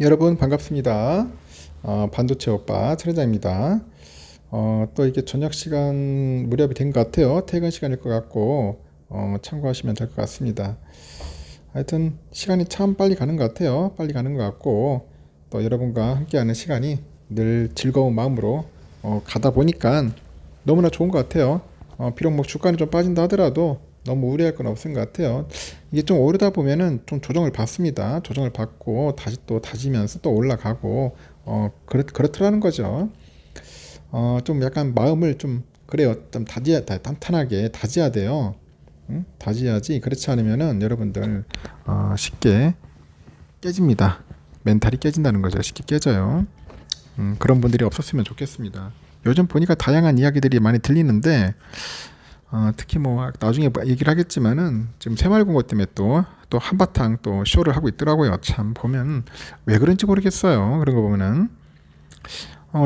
여러분 반갑습니다. 반도체 오빠 차례자입니다. 또 이게 저녁 시간 무렵이 된 것 같아요. 퇴근 시간일 것 같고 참고하시면 될 것 같습니다. 하여튼 시간이 참 빨리 가는 것 같아요. 빨리 가는 것 같고 또 여러분과 함께하는 시간이 늘 즐거운 마음으로 가다 보니까 너무나 좋은 것 같아요. 비록 뭐 주가는 좀 빠진다 하더라도 너무 우려할 건 없은 것 같아요. 이게 좀 오르다 보면은 좀 조정을 받습니다. 조정을 받고 다시 또 다지면서 또 올라가고 그렇더라는 거죠. 좀 약간 마음을 좀 그래요. 좀 단단하게 다져야 돼요. 응? 다져야지. 그렇지 않으면은 여러분들 쉽게 깨집니다. 멘탈이 깨진다는 거죠. 쉽게 깨져요. 그런 분들이 없었으면 좋겠습니다. 요즘 보니까 다양한 이야기들이 많이 들리는데 특히 뭐 나중에 얘기를 하겠지만은 지금 새마을공고 때문에 또 한바탕 또 쇼를 하고 있더라고요. 참 보면 왜 그런지 모르겠어요. 그런 거 보면은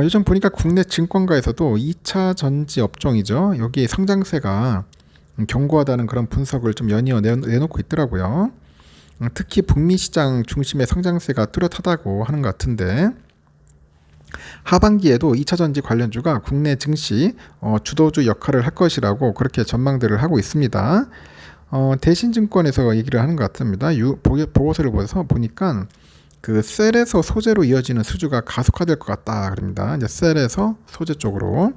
요즘 보니까 국내 증권가에서도 2차 전지 업종이죠. 여기 성장세가 견고하다는 그런 분석을 좀 연이어 내놓고 있더라고요. 특히 북미 시장 중심의 성장세가 뚜렷하다고 하는 것 같은데 하반기에도 2차 전지 관련주가 국내 증시 주도주 역할을 할 것이라고 그렇게 전망들을 하고 있습니다. 대신증권에서 얘기를 하는 것 같습니다. 보고서를 보니까 그 셀에서 소재로 이어지는 수주가 가속화될 것 같다 그럽니다. 이제 셀에서 소재 쪽으로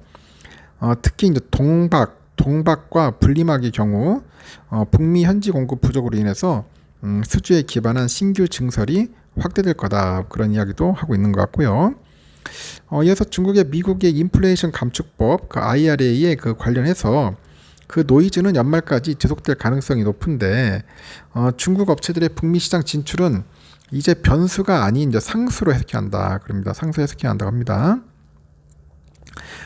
특히 이제 동박과 분리막의 경우 북미 현지 공급 부족으로 인해서 수주에 기반한 신규 증설이 확대될 거다 그런 이야기도 하고 있는 것 같고요. 이어서 미국의 인플레이션 감축법 그 IRA에 그 관련해서 그 노이즈는 연말까지 지속될 가능성이 높은데 중국 업체들의 북미 시장 진출은 이제 변수가 아닌 이제 상수로 해석해야 한다 그럽니다. 상수 해석해야 한다고 합니다.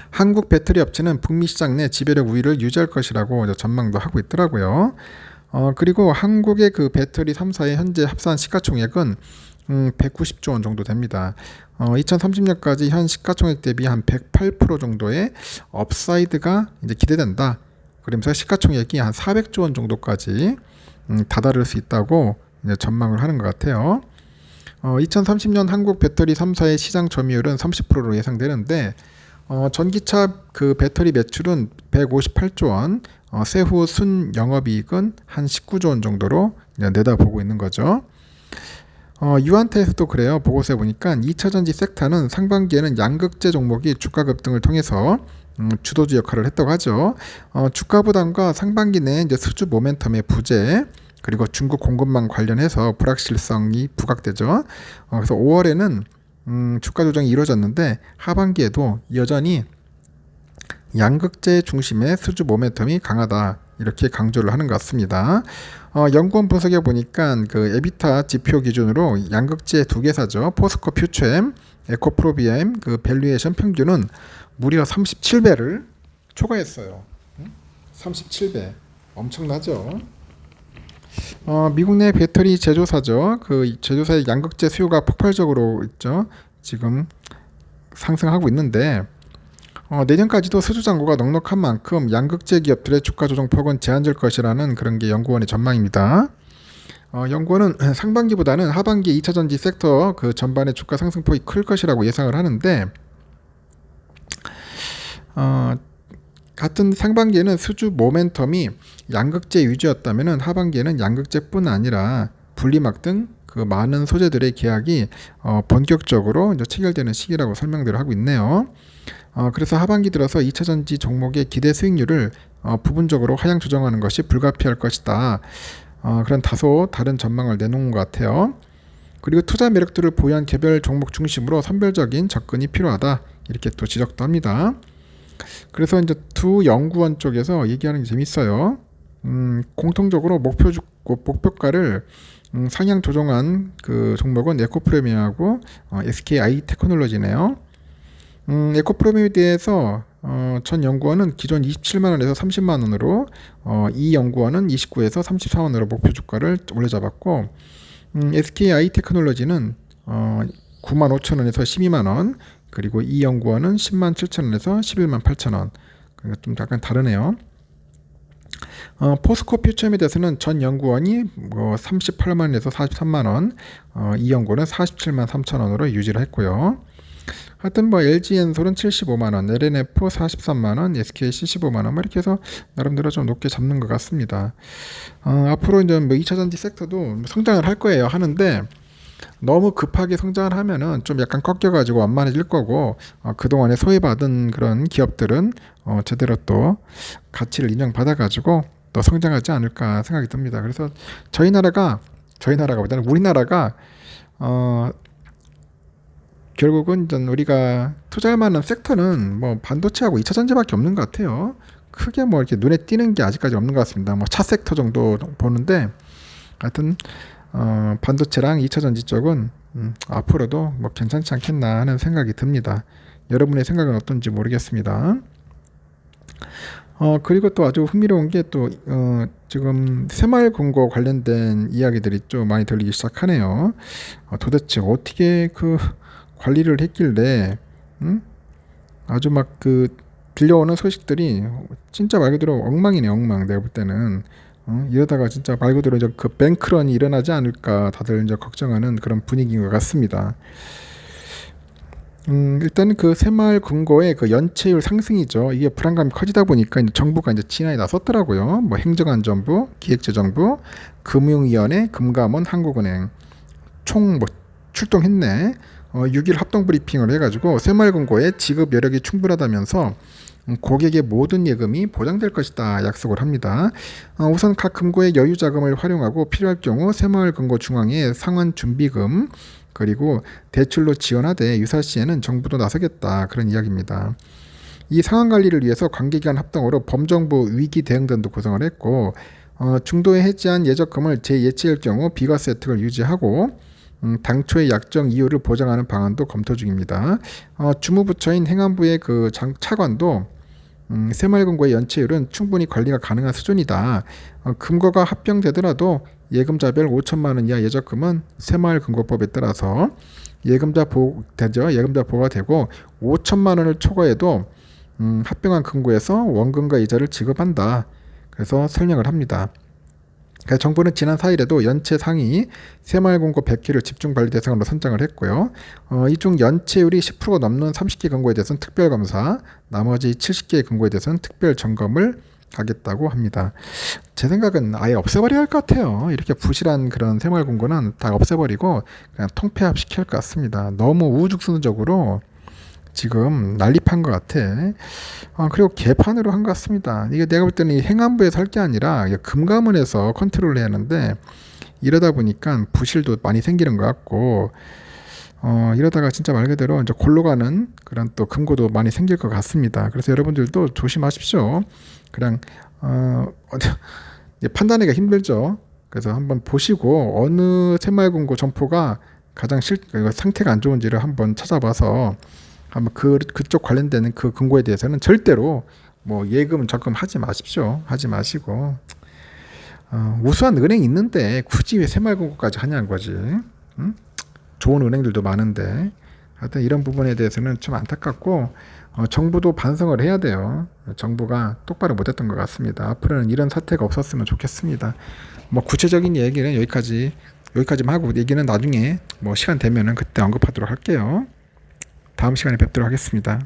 한국 배터리 업체는 북미 시장 내 지배력 우위를 유지할 것이라고 전망도 하고 있더라고요. 그리고 한국의 그 배터리 3사의 현재 합산 시가총액은 190조 원 정도 됩니다. 2030년까지 현 시가총액 대비 한 108% 정도의 업사이드가 이제 기대된다. 그러면서 시가총액이 한 400조 원 정도까지 다다를 수 있다고 이제 전망을 하는 것 같아요. 2030년 한국 배터리 3사의 시장 점유율은 30%로 예상되는데 전기차 그 배터리 매출은 158조 원, 세후 순 영업이익은 한 19조 원 정도로 내다보고 있는 거죠. 유한테에서도 그래요. 보고서에 보니까 2차 전지 섹터는 상반기에는 양극재 종목이 주가 급등을 통해서 주도주 역할을 했다고 하죠. 주가 부담과 상반기 내 이제 수주 모멘텀의 부재 그리고 중국 공급망 관련해서 불확실성이 부각되죠. 그래서 5월에는 주가 조정이 이루어졌는데 하반기에도 여전히 양극재 중심의 수주 모멘텀이 강하다 이렇게 강조를 하는 것 같습니다. 연구원 분석해 보니까 그 에비타 지표 기준으로 양극재 두 개사죠. 포스코 퓨처엠, 에코프로비엠 그 밸류에이션 평균은 무려 37배를 초과했어요. 37배 엄청나죠. 미국 내 배터리 제조사죠. 그 제조사의 양극재 수요가 폭발적으로 있죠. 지금 상승하고 있는데 내년까지도 수주 잔고가 넉넉한 만큼 양극재 기업들의 주가 조정폭은 제한될 것이라는 그런 게 연구원의 전망입니다. 연구원은 상반기보다는 하반기 2차 전지 섹터 그 전반의 주가 상승폭이 클 것이라고 예상을 하는데 같은 상반기에는 수주 모멘텀이 양극재 위주였다면 하반기에는 양극재뿐 아니라 분리막 등 그 많은 소재들의 계약이 본격적으로 이제 체결되는 시기라고 설명들을 하고 있네요. 그래서 하반기 들어서 2차 전지 종목의 기대 수익률을 부분적으로 하향 조정하는 것이 불가피할 것이다. 그런 다소 다른 전망을 내놓은 것 같아요. 그리고 투자 매력들을 보유한 개별 종목 중심으로 선별적인 접근이 필요하다. 이렇게 또 지적도 합니다. 그래서 이제 두 연구원 쪽에서 얘기하는 게 재밌어요. 공통적으로 목표가를 상향 조정한 그 종목은 에코프로미하고 SKI 테크놀로지네요. 에코프로미에 대해서 전 연구원은 기존 27만원에서 30만원으로 이 연구원은 29에서 34만원으로 목표 주가를 올려잡았고 SKI 테크놀로지는 9만 5천원에서 12만원 그리고 이 연구원은 10만 7천원에서 11만 8천원 그러니까 좀 약간 다르네요. 포스코 퓨처엠에 대해서는 전 연구원이 뭐 38만 원에서 43만 원, 이 연구는 47만 3천 원으로 유지를 했고요. 하여튼 뭐 LG엔솔은 75만 원, LNF 43만 원, SKC 15만 원, 뭐 이렇게 해서 나름대로 좀 높게 잡는 것 같습니다. 앞으로 이제 뭐 2차 전지 섹터도 성장을 할 거예요. 하는데 너무 급하게 성장을 하면은 좀 약간 꺾여가지고 완만해질 거고, 그동안에 소외받은 그런 기업들은 제대로 또 가치를 인정받아가지고 또 성장하지 않을까 생각이 듭니다. 그래서 저희 나라가 보다는 우리나라가 결국은 전 우리가 투자할 만한 섹터는 뭐 반도체하고 2차 전지밖에 없는 것 같아요. 크게 뭐 이렇게 눈에 띄는 게 아직까지 없는 것 같습니다. 뭐 차 섹터 정도 보는데, 하여튼 반도체랑 2차 전지 쪽은 앞으로도 뭐 괜찮지 않겠나 하는 생각이 듭니다. 여러분의 생각은 어떤지 모르겠습니다. 그리고 또 아주 흥미로운 게 또 지금 새마을금고 관련된 이야기들이 좀 많이 들리기 시작하네요. 도대체 어떻게 그 관리를 했길래 아주 막 그 들려오는 소식들이 진짜 말 그대로 엉망이네, 엉망. 내가 볼 때는 이러다가 진짜 말 그대로 이제 그 뱅크런이 일어나지 않을까 다들 이제 걱정하는 그런 분위기인 것 같습니다. 일단 그 새마을금고의 그 연체율 상승이죠. 이게 불안감이 커지다 보니까 이제 정부가 이제 진화에 나섰더라고요. 뭐 행정안전부, 기획재정부, 금융위원회, 금감원, 한국은행 총 뭐 출동했네. 6일 합동 브리핑을 해가지고 새마을금고의 지급 여력이 충분하다면서 고객의 모든 예금이 보장될 것이다 약속을 합니다. 우선 각 금고의 여유 자금을 활용하고 필요할 경우 새마을금고 중앙에 상환 준비금 그리고 대출로 지원하되 유사시에는 정부도 나서겠다 그런 이야기입니다. 이 상환 관리를 위해서 관계기관 합동으로 범정부 위기 대응단도 구성을 했고 중도에 해지한 예적금을 재예치할 경우 비과세 혜택을 유지하고 당초의 약정 이유를 보장하는 방안도 검토 중입니다. 주무부처인 행안부의 그 차관도 새마을금고의 연체율은 충분히 관리가 가능한 수준이다. 금고가 합병되더라도 예금자별 5천만 원 이하 예적금은 새마을금고법에 따라서 예금자 보호가 되고 5천만 원을 초과해도 합병한 금고에서 원금과 이자를 지급한다. 그래서 설명을 합니다. 정부는 지난 4일에도 연체 상위 새마을금고 100개를 집중관리 대상으로 선정을 했고요. 이 중 연체율이 10%가 넘는 30개 금고에 대해서는 특별검사, 나머지 70개의 금고에 대해서는 특별점검을 하겠다고 합니다. 제 생각은 아예 없애버려야 할 것 같아요. 이렇게 부실한 그런 새마을금고는 다 없애버리고 그냥 통폐합시켜야 할 것 같습니다. 너무 우후죽순적으로 지금 난립한 것 같아. 그리고 개판으로 한 것 같습니다. 이게 내가 볼 때는 행안부에서 할 게 아니라 금감원에서 컨트롤 해야 하는데 이러다 보니까 부실도 많이 생기는 것 같고 이러다가 진짜 말 그대로 이제 골로 가는 그런 또 금고도 많이 생길 것 같습니다. 그래서 여러분들도 조심하십시오. 그냥 판단하기가 힘들죠. 그래서 한번 보시고 어느 새마을금고 점포가 가장 상태가 안 좋은지를 한번 찾아봐서 한번 그쪽 관련되는 그 금고에 대해서는 절대로 뭐 예금 적금 하지 마십시오. 하지 마시고 우수한 은행이 있는데 굳이 왜 새마을금고까지 하냐는 거지. 좋은 은행들도 많은데 하여튼 이런 부분에 대해서는 좀 안타깝고 정부도 반성을 해야 돼요. 정부가 똑바로 못했던 것 같습니다. 앞으로는 이런 사태가 없었으면 좋겠습니다. 뭐 구체적인 얘기는 여기까지만 하고 얘기는 나중에 뭐 시간 되면은 그때 언급하도록 할게요. 다음 시간에 뵙도록 하겠습니다.